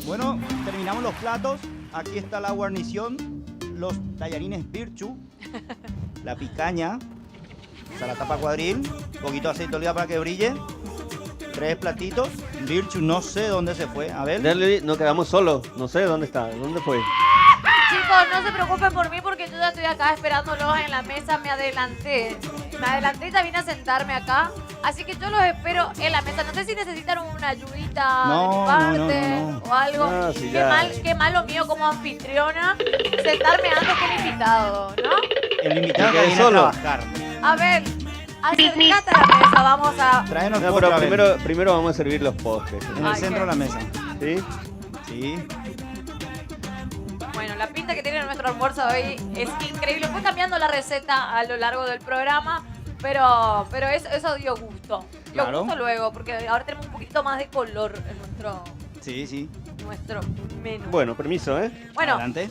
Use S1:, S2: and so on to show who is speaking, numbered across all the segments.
S1: Bueno, terminamos los platos. Aquí está la guarnición. Los tallarines Virchu. La picaña. Salatapa cuadril. Un poquito de aceite de oliva para que brille. 3 platitos. Virchu no sé dónde se fue. A ver.
S2: Dale, no quedamos solos. No sé dónde está. ¿Dónde fue?
S3: Chicos, no se preocupen por mí porque yo ya estoy acá esperándolos en la mesa. Me adelanté y ya vine a sentarme acá. Así que yo los espero en la mesa. No sé si necesitan una ayudita de mi parte o algo.
S2: No, sí,
S3: qué mal lo mío como anfitriona. Sentarme antes que el invitado, ¿no?
S1: El invitado que
S2: quedé
S1: viene
S2: solo.
S1: a trabajar.
S3: A ver, acercate a la mesa. Vamos a...
S1: Tráenos
S2: No,
S1: postre,
S2: pero
S1: a ver.
S2: primero vamos a servir los postres.
S1: En el
S3: Ay,
S1: centro
S3: qué-
S1: de la mesa.
S2: ¿Sí?
S1: Sí.
S3: Bueno, la pinta que tiene nuestro almuerzo hoy es increíble. Fue cambiando la receta a lo largo del programa, pero eso dio gusto. Dio
S1: Claro.
S3: gusto luego, porque ahora tenemos un poquito más de color en
S1: Sí.
S3: nuestro menú.
S2: Bueno, permiso, ¿eh?
S3: Bueno,
S1: Adelante.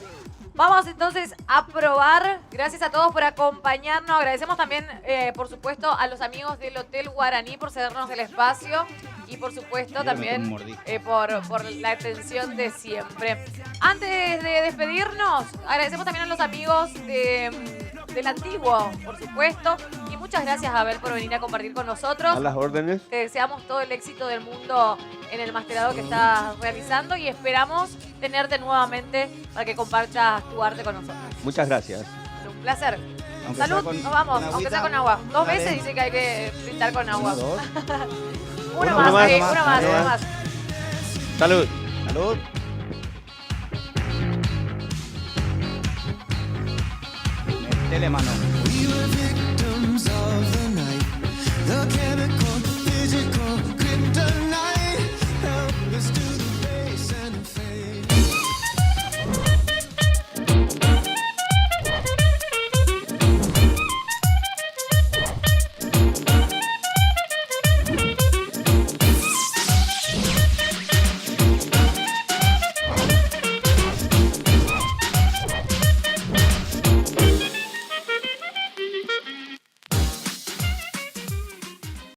S3: vamos entonces a probar. Gracias a todos por acompañarnos. Agradecemos también, por supuesto, a los amigos del Hotel Guaraní por cedernos el espacio. Y por supuesto
S1: Mira, me
S3: también
S1: mordí.
S3: por la atención de siempre. Antes de despedirnos, agradecemos también a los amigos del Antiguo, por supuesto. Y muchas gracias, Abel, por venir a compartir con nosotros.
S2: A las órdenes.
S3: Te deseamos todo el éxito del mundo en el masterado que estás realizando y esperamos tenerte nuevamente para que compartas tu arte con nosotros.
S2: Muchas gracias.
S3: Un placer.
S1: Aunque
S3: Salud,
S1: sea con-
S3: nos vamos,
S1: con
S3: aunque
S1: agüita.
S3: sea con agua. 2
S1: Dale.
S3: veces dice que hay que brindar con agua.
S1: 1, 2.
S3: Uno
S2: Uno
S3: más,
S2: más,
S3: sí,
S2: uno
S3: uno
S2: más,
S3: más,
S2: dale.
S3: uno más.
S2: Salud.
S1: Salud. Métele mano.
S4: We were victims of the night. The chemical